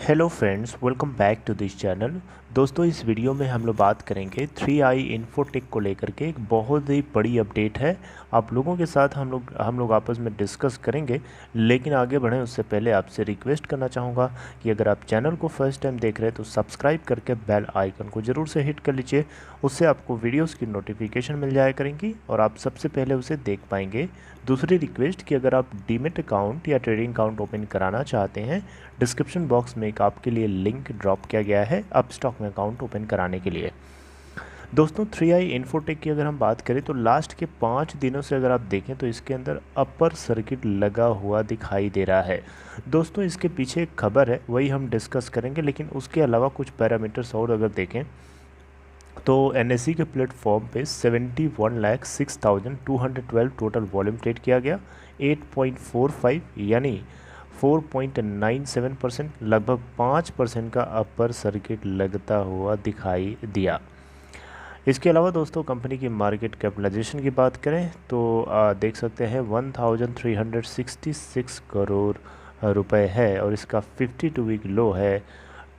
Hello friends, welcome back to this channel. दोस्तों, इस video में हम लोग बात करेंगे 3i इन्फोटेक को लेकर के। एक बहुत ही बड़ी अपडेट है, आप लोगों के साथ हम लोग आपस में डिस्कस करेंगे। लेकिन आगे बढ़ें उससे पहले आपसे रिक्वेस्ट करना चाहूँगा कि अगर आप चैनल को फर्स्ट टाइम देख रहे हैं तो सब्सक्राइब करके बेल आइकन को ज़रूर से हिट कर लीजिए। उससे आपको वीडियोज़ की नोटिफिकेशन मिल जाया करेंगी और आप सबसे पहले उसे देख पाएंगे। दूसरी रिक्वेस्ट कि अगर आप डीमेट अकाउंट या ट्रेडिंग अकाउंट ओपन कराना चाहते हैं, डिस्क्रिप्शन बॉक्स में एक आपके लिए लिंक ड्रॉप किया गया है अपस्टॉक में अकाउंट ओपन कराने के लिए। दोस्तों, 3i इन्फोटेक की अगर हम बात करें तो लास्ट के 5 दिनों से अगर आप देखें तो इसके अंदर अपर सर्किट लगा हुआ दिखाई दे रहा है। दोस्तों, इसके पीछे एक खबर है, वही हम डिस्कस करेंगे। लेकिन उसके अलावा कुछ पैरामीटर्स और अगर देखें तो NSE के प्लेटफॉर्म पे 71,06,212 टोटल वॉल्यूम ट्रेड किया गया। 8.45 यानी 4.97% लगभग 5% का अपर सर्किट लगता हुआ दिखाई दिया। इसके अलावा दोस्तों, कंपनी की मार्केट कैपिटलाइजेशन की बात करें तो देख सकते हैं 1366 करोड़ रुपए है और इसका 52 वीक लो है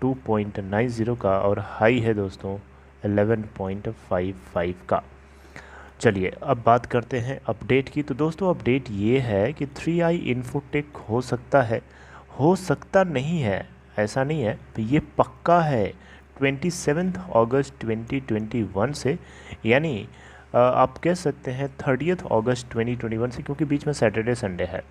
2.90 का और हाई है दोस्तों 11.55 का। चलिए अब बात करते हैं अपडेट की। तो दोस्तों, अपडेट ये है कि 3i इन्फोटेक हो सकता है, हो सकता नहीं है, ऐसा नहीं है, तो ये पक्का है 27 अगस्त 2021 से, यानी आप कह सकते हैं 30 अगस्त 2021 से, क्योंकि बीच में सैटरडे संडे है,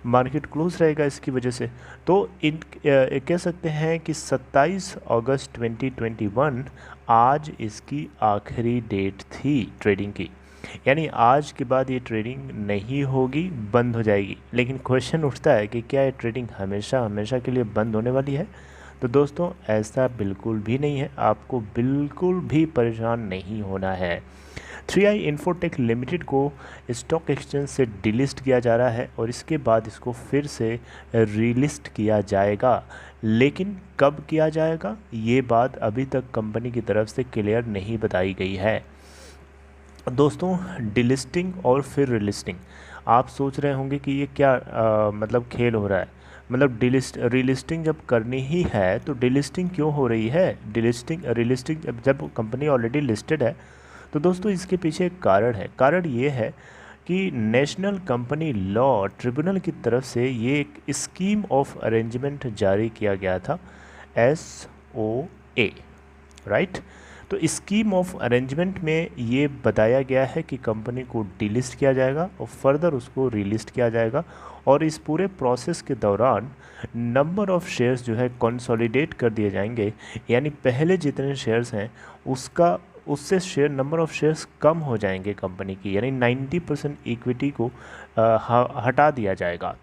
मार्केट क्लोज रहेगा इसकी वजह से। तो कह सकते हैं कि 27 अगस्त 2021 आज इसकी आखिरी डेट थी ट्रेडिंग की, यानी आज के बाद ये ट्रेडिंग नहीं होगी, बंद हो जाएगी। लेकिन क्वेश्चन उठता है कि क्या ये ट्रेडिंग हमेशा हमेशा के लिए बंद होने वाली है? तो दोस्तों, ऐसा बिल्कुल भी नहीं है, आपको बिल्कुल भी परेशान नहीं होना है। 3i इन्फोटेक लिमिटेड को स्टॉक एक्सचेंज से डिलिस्ट किया जा रहा है और इसके बाद इसको फिर से रीलिस्ट किया जाएगा। लेकिन कब किया जाएगा ये बात अभी तक कंपनी की तरफ से क्लियर नहीं बताई गई है। दोस्तों, डिलिस्टिंग और फिर रिलिस्टिंग, आप सोच रहे होंगे कि ये क्या मतलब खेल हो रहा है। मतलब रिलिस्टिंग जब करनी ही है तो डिलिस्टिंग क्यों हो रही है? रिलिस्टिंग जब कंपनी ऑलरेडी लिस्टेड है। तो दोस्तों, इसके पीछे एक कारण है। कारण ये है कि नेशनल कंपनी लॉ ट्रिब्यूनल की तरफ से ये एक स्कीम ऑफ अरेंजमेंट जारी किया गया था, SOA, राइट। तो स्कीम ऑफ अरेंजमेंट में ये बताया गया है कि कंपनी को डिलिस्ट किया जाएगा और फर्दर उसको रीलिस्ट किया जाएगा। और इस पूरे प्रोसेस के दौरान नंबर ऑफ़ शेयर्स जो है कंसोलिडेट कर दिए जाएंगे, यानी पहले जितने शेयर्स हैं उससे नंबर ऑफ़ शेयर्स कम हो जाएंगे कंपनी की, यानी 90% इक्विटी को हटा दिया जाएगा।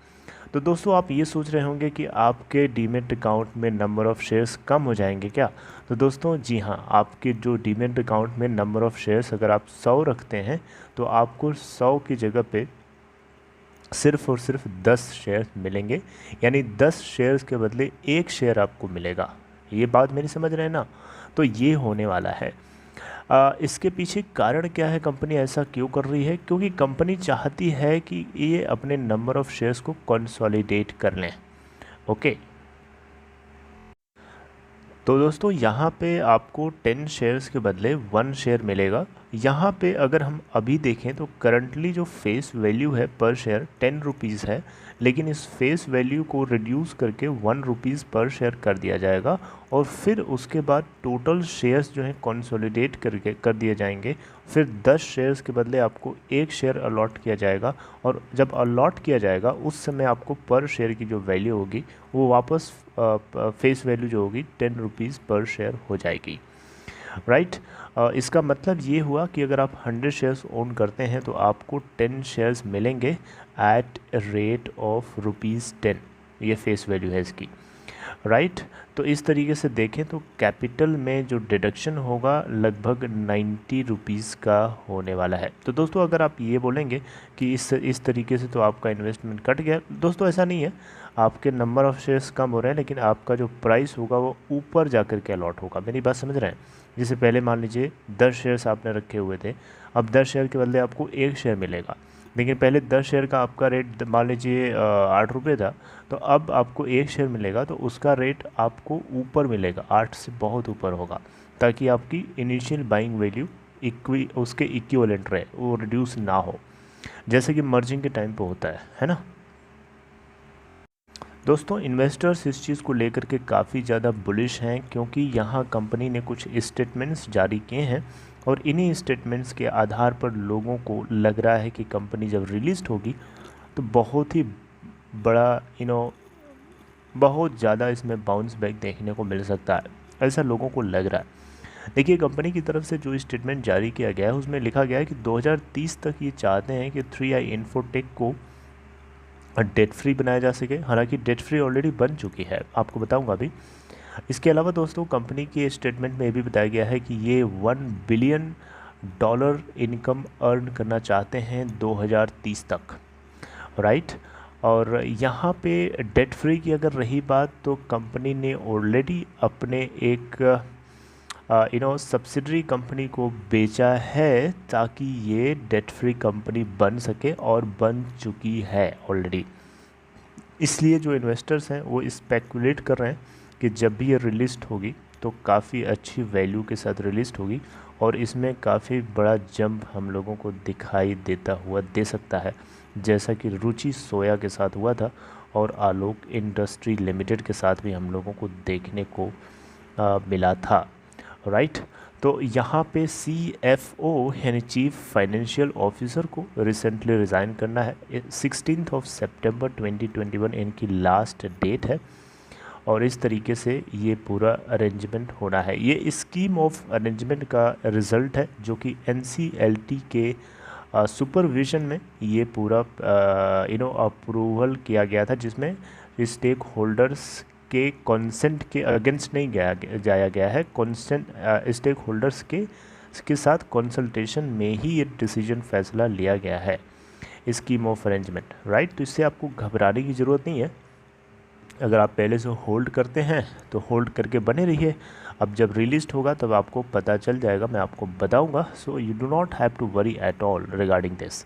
तो दोस्तों, आप ये सोच रहे होंगे कि आपके डीमेट अकाउंट में नंबर ऑफ़ शेयर्स कम हो जाएंगे क्या? तो दोस्तों, जी हाँ, आपके जो डीमेट अकाउंट में नंबर ऑफ़ शेयर्स अगर आप 100 रखते हैं तो आपको 100 की जगह पे सिर्फ़ और सिर्फ 10 शेयर मिलेंगे, यानी 10 शेयर्स के बदले 1 शेयर आपको मिलेगा। ये बात मेरी समझ रहे हैं ना? तो ये होने वाला है। इसके पीछे कारण क्या है, कंपनी ऐसा क्यों कर रही है? क्योंकि कंपनी चाहती है कि ये अपने नंबर ऑफ़ शेयर्स को कंसोलिडेट कर लें। ओके, तो दोस्तों, यहाँ पे आपको 10 शेयर्स के बदले 1 शेयर मिलेगा। यहाँ पे अगर हम अभी देखें तो करंटली जो फेस वैल्यू है पर शेयर 10 रुपीज़ है, लेकिन इस फेस वैल्यू को रिड्यूस करके 1 रुपीज़ पर शेयर कर दिया जाएगा और फिर उसके बाद टोटल शेयर्स जो हैं कंसोलिडेट करके कर दिए जाएंगे। फिर 10 शेयर्स के बदले आपको 1 शेयर अलॉट किया जाएगा और जब अलॉट किया जाएगा उस समय आपको पर शेयर की जो वैल्यू होगी वो वापस फेस वैल्यू जो होगी 10 रुपीज़ पर शेयर हो जाएगी, राइट। इसका मतलब ये हुआ कि अगर आप 100 शेयर्स ओन करते हैं तो आपको 10 शेयर्स मिलेंगे एट रेट ऑफ ₹10। ये फेस वैल्यू है इसकी, राइट। तो इस तरीके से देखें तो कैपिटल में जो डिडक्शन होगा लगभग 90 रुपीज़ का होने वाला है। तो दोस्तों, अगर आप ये बोलेंगे कि इस तरीके से तो आपका इन्वेस्टमेंट कट गया, दोस्तों ऐसा नहीं है। आपके नंबर ऑफ़ शेयर्स कम हो रहे हैं लेकिन आपका जो प्राइस होगा वो ऊपर जा कर के अलॉट होगा। मेरी बात समझ रहे हैं? जैसे पहले मान लीजिए 10 शेयर्स आपने रखे हुए थे, अब 10 शेयर के बदले आपको 1 शेयर मिलेगा। लेकिन पहले 10 शेयर का आपका रेट मान लीजिए 8 रुपये था, तो अब आपको एक शेयर मिलेगा तो उसका रेट आपको ऊपर मिलेगा, 8 से बहुत ऊपर होगा, ताकि आपकी इनिशियल बाइंग वैल्यू उसके इक्विवेलेंट रहे, वो रिड्यूस ना हो, जैसे कि मर्जिंग के टाइम पे होता है ना। दोस्तों इन्वेस्टर्स इस चीज़ को लेकर के काफ़ी ज़्यादा बुलिश हैं, क्योंकि यहाँ कंपनी ने कुछ स्टेटमेंट्स जारी किए हैं और इन्हीं स्टेटमेंट्स के आधार पर लोगों को लग रहा है कि कंपनी जब रिलीज़ होगी तो बहुत ही बड़ा बहुत ज़्यादा इसमें बाउंस बैक देखने को मिल सकता है, ऐसा लोगों को लग रहा है। देखिए कंपनी की तरफ से जो स्टेटमेंट जारी किया गया है उसमें लिखा गया है कि 2030 तक ये चाहते हैं कि 3i इन्फोटेक को डेट फ्री बनाया जा सके। हालांकि डेट फ्री ऑलरेडी बन चुकी है, आपको बताऊंगा अभी। इसके अलावा दोस्तों कंपनी के स्टेटमेंट में ये भी बताया गया है कि ये $1 बिलियन इनकम अर्न करना चाहते हैं 2030 तक, राइट। और यहाँ पे डेट फ्री की अगर रही बात, तो कंपनी ने ऑलरेडी अपने एक सब्सिडरी कंपनी को बेचा है ताकि ये डेट फ्री कंपनी बन सके, और बन चुकी है ऑलरेडी। इसलिए जो इन्वेस्टर्स हैं वो स्पेकुलेट कर रहे हैं कि जब भी ये रिलीज़ होगी तो काफ़ी अच्छी वैल्यू के साथ रिलीज़ होगी, और इसमें काफ़ी बड़ा जंप हम लोगों को दिखाई देता हुआ दे सकता है, जैसा कि रुचि सोया के साथ हुआ था और आलोक इंडस्ट्री लिमिटेड के साथ भी हम लोगों को देखने को मिला था, राइट। तो यहाँ पे CFO यानी चीफ फाइनेंशियल ऑफिसर को रिसेंटली रिज़ाइन करना है। 16 सितंबर 2021 इनकी लास्ट डेट है, और इस तरीके से ये पूरा अरेंजमेंट होना है। ये स्कीम ऑफ अरेंजमेंट का रिज़ल्ट है जो कि NCLT के सुपरविज़न में ये पूरा अप्रूवल किया गया था, जिसमें स्टेक होल्डर्स के कंसेंट के अगेंस्ट नहीं जाया गया है। स्टेक होल्डर्स के साथ कंसल्टेशन में ही ये डिसीजन फैसला लिया गया है, स्कीम ऑफ अरेंजमेंट, राइट। तो इससे आपको घबराने की ज़रूरत नहीं है। अगर आप पहले से होल्ड करते हैं तो होल्ड करके बने रहिए, अब जब रिलीज होगा तब आपको पता चल जाएगा, मैं आपको बताऊंगा। So you do not have to worry at all regarding this,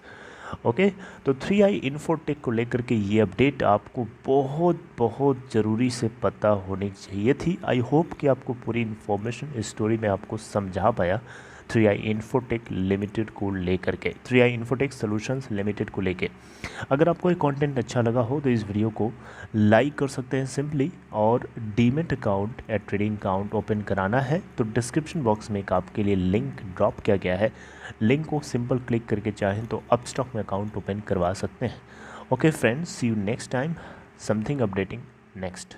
okay. तो 3i इन्फोटेक को लेकर के ये अपडेट आपको बहुत बहुत ज़रूरी से पता होनी चाहिए थी। आई होप कि आपको पूरी इन्फॉर्मेशन इस स्टोरी में आपको समझा पाया 3i इन्फोटेक लिमिटेड को लेकर के, 3i इन्फोटेक सॉल्यूशंस लिमिटेड को लेके। अगर आपको ये कंटेंट अच्छा लगा हो तो इस वीडियो को लाइक कर सकते हैं सिंपली, और डीमेट अकाउंट या ट्रेडिंग अकाउंट ओपन कराना है तो डिस्क्रिप्शन बॉक्स में एक आपके लिए लिंक ड्रॉप किया गया है, लिंक को सिंपल क्लिक करके चाहें तो अपस्टॉक में अकाउंट ओपन करवा सकते हैं। Okay friends, see you next time, something updating next.